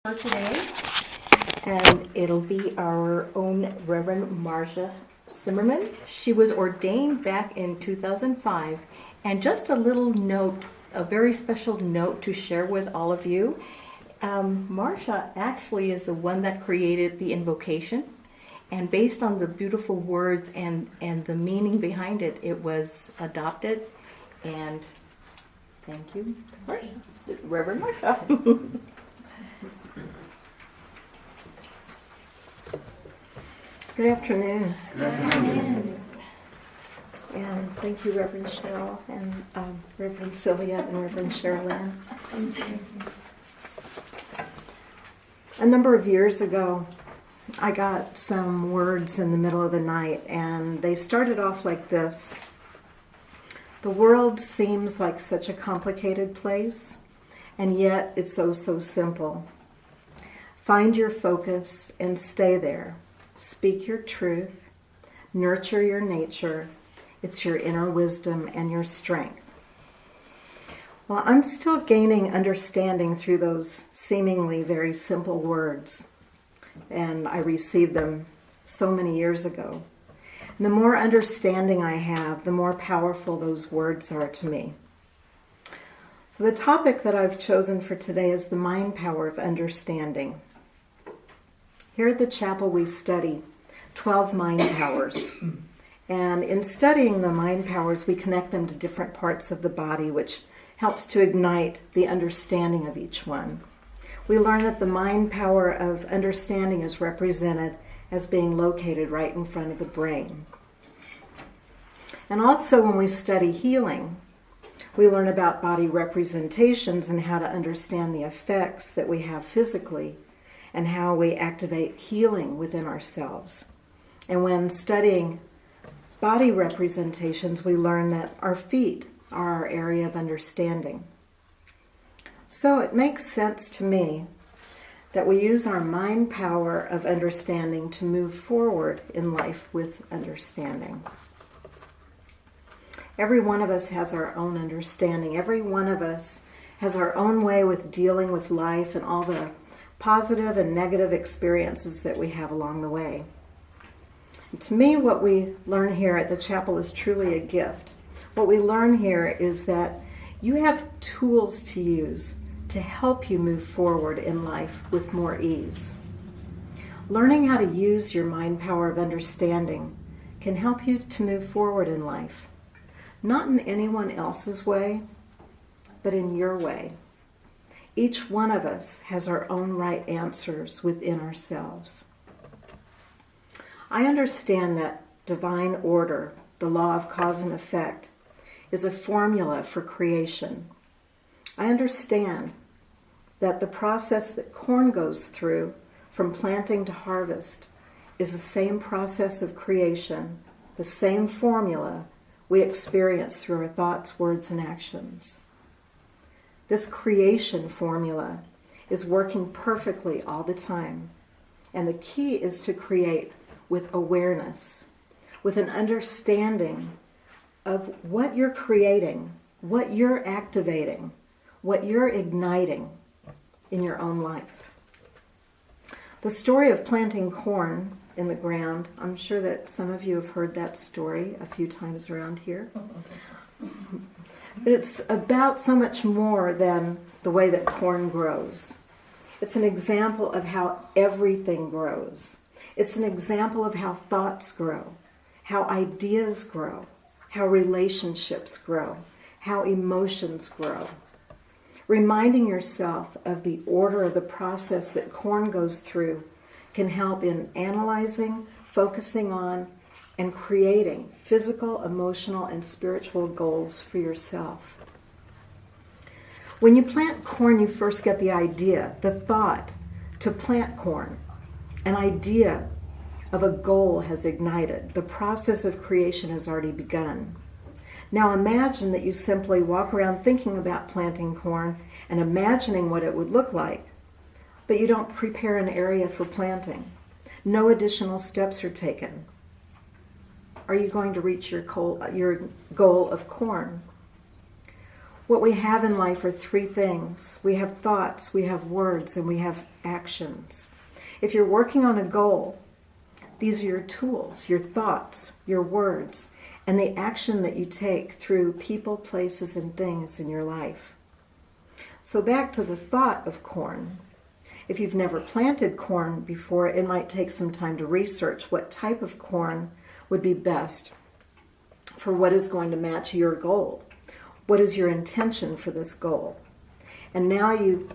For today, and it'll be our own Reverend Marsha Zimmerman. She was ordained back in 2005, and just a little note, a very special note to share with all of you. Marsha actually is the one that created the invocation, and based on the beautiful words and the meaning behind it, it was adopted. And thank you, Marsha, Reverend Marsha. Good afternoon. Good afternoon. And thank you, Reverend Cheryl, and Reverend Sylvia, and Reverend Sherilyn. A number of years ago, I got some words in the middle of the night, and they started off like this. The world seems like such a complicated place, and yet it's so simple. Find your focus and stay there. Speak your truth, nurture your nature. It's your inner wisdom and your strength. Well, I'm still gaining understanding through those seemingly very simple words, and I received them so many years ago. And the more understanding I have, the more powerful those words are to me. So the topic that I've chosen for today is the mind power of understanding. Here at the chapel we study 12 mind powers. And in studying the mind powers, we connect them to different parts of the body, which helps to ignite the understanding of each one. We learn that the mind power of understanding is represented as being located right in front of the brain. And also when we study healing, we learn about body representations and how to understand the effects that we have physically, and how we activate healing within ourselves. And when studying body representations, we learn that our feet are our area of understanding. So it makes sense to me that we use our mind power of understanding to move forward in life with understanding. Every one of us has our own understanding. Every one of us has our own way with dealing with life and all the positive and negative experiences that we have along the way. And to me, what we learn here at the chapel is truly a gift. What we learn here is that you have tools to use to help you move forward in life with more ease. Learning how to use your mind power of understanding can help you to move forward in life, not in anyone else's way, but in your way. Each one of us has our own right answers within ourselves. I understand that divine order, the law of cause and effect, is a formula for creation. I understand that the process that corn goes through from planting to harvest is the same process of creation, the same formula we experience through our thoughts, words, and actions. This creation formula is working perfectly all the time. And the key is to create with awareness, with an understanding of what you're creating, what you're activating, what you're igniting in your own life. The story of planting corn in the ground, I'm sure that some of you have heard that story a few times around here. But it's about so much more than the way that corn grows. It's an example of how everything grows. It's an example of how thoughts grow, how ideas grow, how relationships grow, how emotions grow. Reminding yourself of the order of the process that corn goes through can help in analyzing, focusing on, and creating physical, emotional, and spiritual goals for yourself. When you plant corn, you first get the idea, the thought to plant corn. An idea of a goal has ignited. The process of creation has already begun. Now imagine that you simply walk around thinking about planting corn and imagining what it would look like, but you don't prepare an area for planting. No additional steps are taken. Are you going to reach your goal of corn? What we have in life are three things. We have thoughts, we have words, and we have actions. If you're working on a goal, these are your tools, your thoughts, your words, and the action that you take through people, places, and things in your life. So back to the thought of corn. If you've never planted corn before, it might take some time to research what type of corn would be best for what is going to match your goal. What is your intention for this goal? And now you've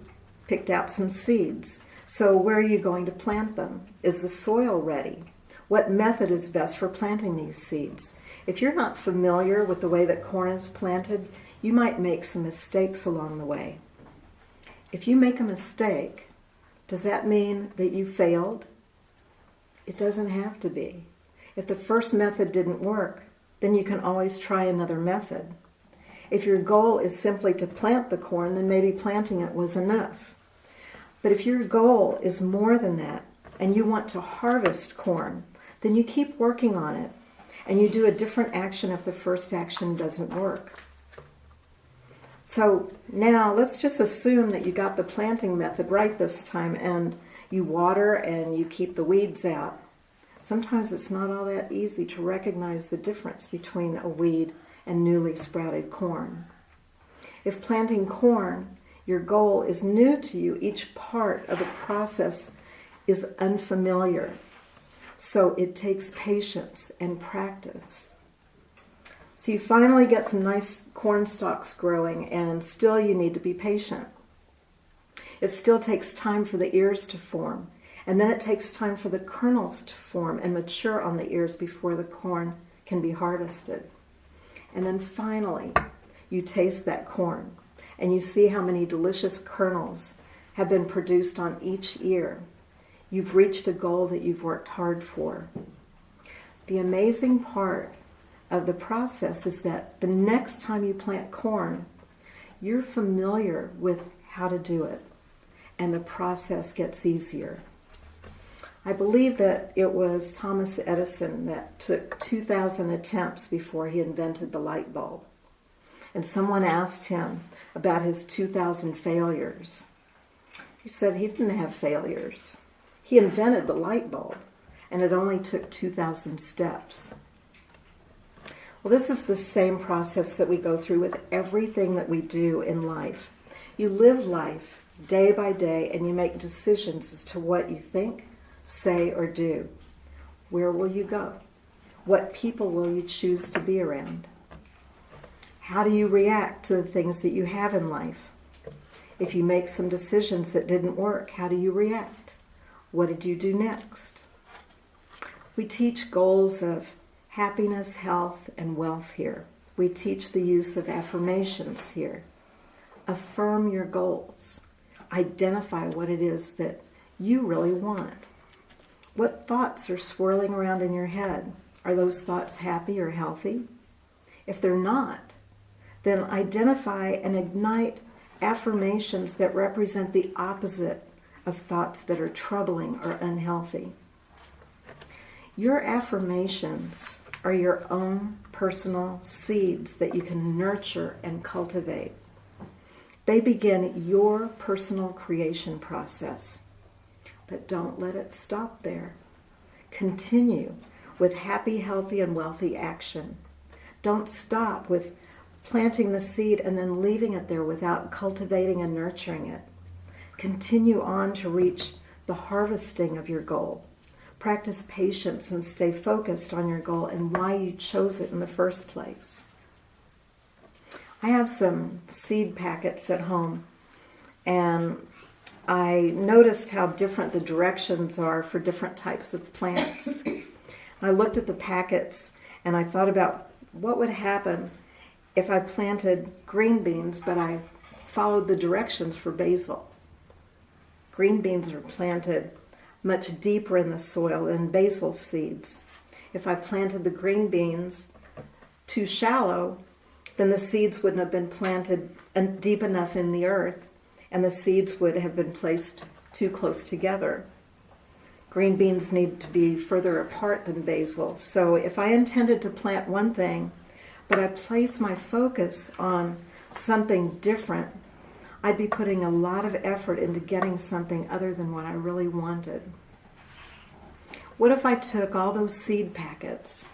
picked out some seeds. So where are you going to plant them? Is the soil ready? What method is best for planting these seeds? If you're not familiar with the way that corn is planted, you might make some mistakes along the way. If you make a mistake, does that mean that you failed? It doesn't have to be. If the first method didn't work, then you can always try another method. If your goal is simply to plant the corn, then maybe planting it was enough. But if your goal is more than that, and you want to harvest corn, then you keep working on it, and you do a different action if the first action doesn't work. So now let's just assume that you got the planting method right this time, and you water and you keep the weeds out. Sometimes it's not all that easy to recognize the difference between a weed and newly sprouted corn. If planting corn, your goal is new to you, each part of the process is unfamiliar. So it takes patience and practice. So you finally get some nice corn stalks growing, and still you need to be patient. It still takes time for the ears to form, and then it takes time for the kernels to form and mature on the ears before the corn can be harvested. And then finally, you taste that corn, and you see how many delicious kernels have been produced on each ear. You've reached a goal that you've worked hard for. The amazing part of the process is that the next time you plant corn, you're familiar with how to do it, and the process gets easier. I believe that it was Thomas Edison that took 2,000 attempts before he invented the light bulb. And someone asked him about his 2,000 failures. He said he didn't have failures. He invented the light bulb, and it only took 2,000 steps. Well, this is the same process that we go through with everything that we do in life. You live life day by day, and you make decisions as to what you think, say, or do. Where will you go? What people will you choose to be around? How do you react to the things that you have in life? If you make some decisions that didn't work, how do you react? What did you do next? We teach goals of happiness, health, and wealth here. We teach the use of affirmations here. Affirm your goals. Identify what it is that you really want. What thoughts are swirling around in your head? Are those thoughts happy or healthy? If they're not, then identify and ignite affirmations that represent the opposite of thoughts that are troubling or unhealthy. Your affirmations are your own personal seeds that you can nurture and cultivate. They begin your personal creation process. But don't let it stop there. Continue with happy, healthy, and wealthy action. Don't stop with planting the seed and then leaving it there without cultivating and nurturing it. Continue on to reach the harvesting of your goal. Practice patience and stay focused on your goal and why you chose it in the first place. I have some seed packets at home, and I noticed how different the directions are for different types of plants. I looked at the packets and I thought about what would happen if I planted green beans, but I followed the directions for basil. Green beans are planted much deeper in the soil than basil seeds. If I planted the green beans too shallow, then the seeds wouldn't have been planted deep enough in the earth, and the seeds would have been placed too close together. Green beans need to be further apart than basil. So if I intended to plant one thing, but I place my focus on something different, I'd be putting a lot of effort into getting something other than what I really wanted. What if I took all those seed packets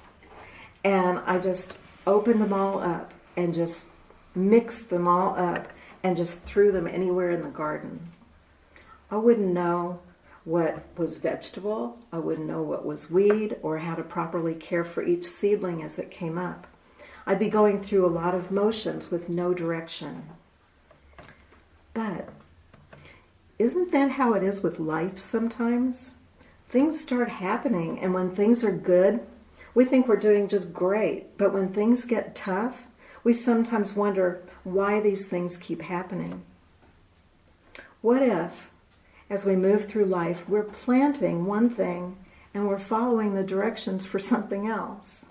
and I just opened them all up and just mixed them all up and just threw them anywhere in the garden? I wouldn't know what was vegetable, I wouldn't know what was weed, or how to properly care for each seedling as it came up. I'd be going through a lot of motions with no direction. But isn't that how it is with life sometimes? Things start happening, and when things are good, we think we're doing just great. But when things get tough, we sometimes wonder why these things keep happening. What if, as we move through life, we're planting one thing and we're following the directions for something else?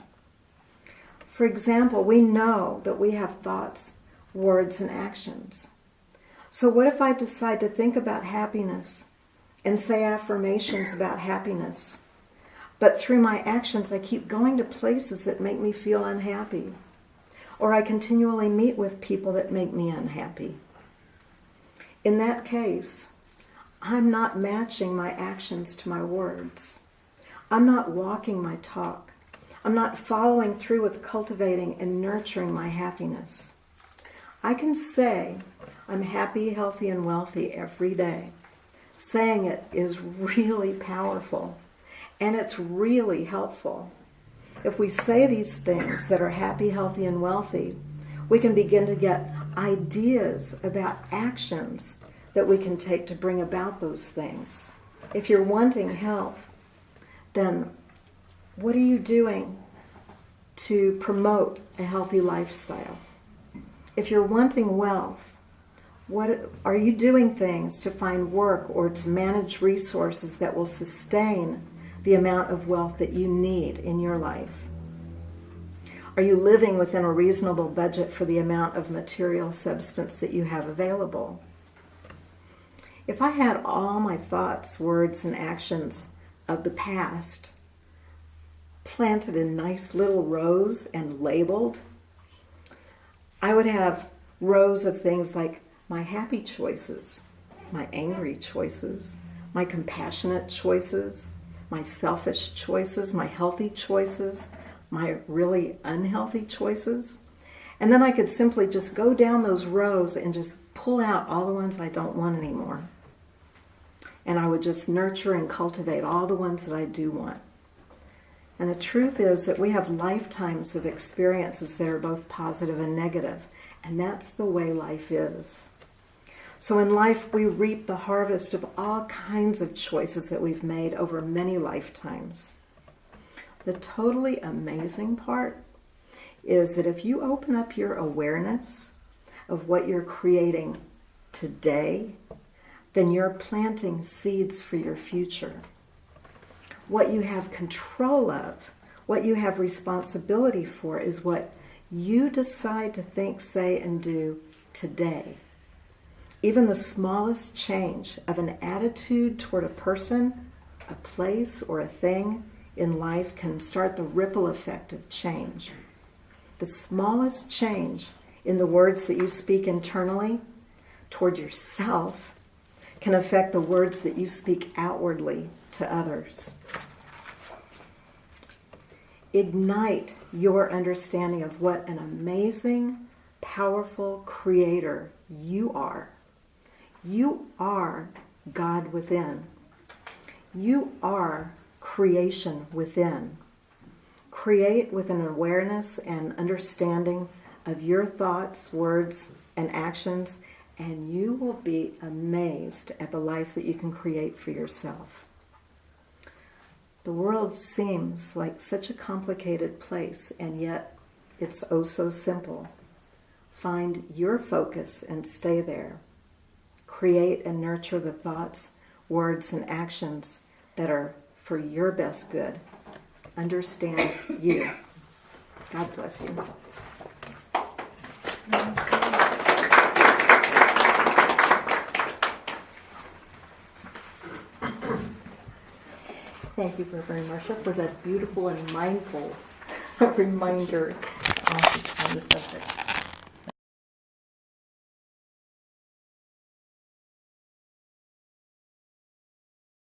For example, we know that we have thoughts, words, and actions. So what if I decide to think about happiness and say affirmations about happiness, but through my actions I keep going to places that make me feel unhappy, or I continually meet with people that make me unhappy? In that case, I'm not matching my actions to my words. I'm not walking my talk. I'm not following through with cultivating and nurturing my happiness. I can say I'm happy, healthy, and wealthy every day. Saying it is really powerful, and it's really helpful. If we say these things that are happy, healthy, and wealthy, we can begin to get ideas about actions that we can take to bring about those things. If you're wanting health, then what are you doing to promote a healthy lifestyle? If you're wanting wealth, what are you doing things to find work or to manage resources that will sustain the amount of wealth that you need in your life? Are you living within a reasonable budget for the amount of material substance that you have available? If I had all my thoughts, words, and actions of the past planted in nice little rows and labeled, I would have rows of things like my happy choices, my angry choices, my compassionate choices, my selfish choices, my healthy choices, my really unhealthy choices. And then I could simply just go down those rows and just pull out all the ones I don't want anymore. And I would just nurture and cultivate all the ones that I do want. And the truth is that we have lifetimes of experiences that are both positive and negative. And that's the way life is. So in life, we reap the harvest of all kinds of choices that we've made over many lifetimes. The totally amazing part is that if you open up your awareness of what you're creating today, then you're planting seeds for your future. What you have control of, what you have responsibility for, is what you decide to think, say, and do today. Even the smallest change of an attitude toward a person, a place, or a thing in life can start the ripple effect of change. The smallest change in the words that you speak internally toward yourself can affect the words that you speak outwardly to others. Ignite your understanding of what an amazing, powerful creator you are. You are God within. You are creation within. Create with an awareness and understanding of your thoughts, words, and actions, and you will be amazed at the life that you can create for yourself. The world seems like such a complicated place, and yet it's oh so simple. Find your focus and stay there. Create and nurture the thoughts, words, and actions that are for your best good. Understand you. God bless you. Thank you, Rev Marsha, for that beautiful and mindful reminder on the subject.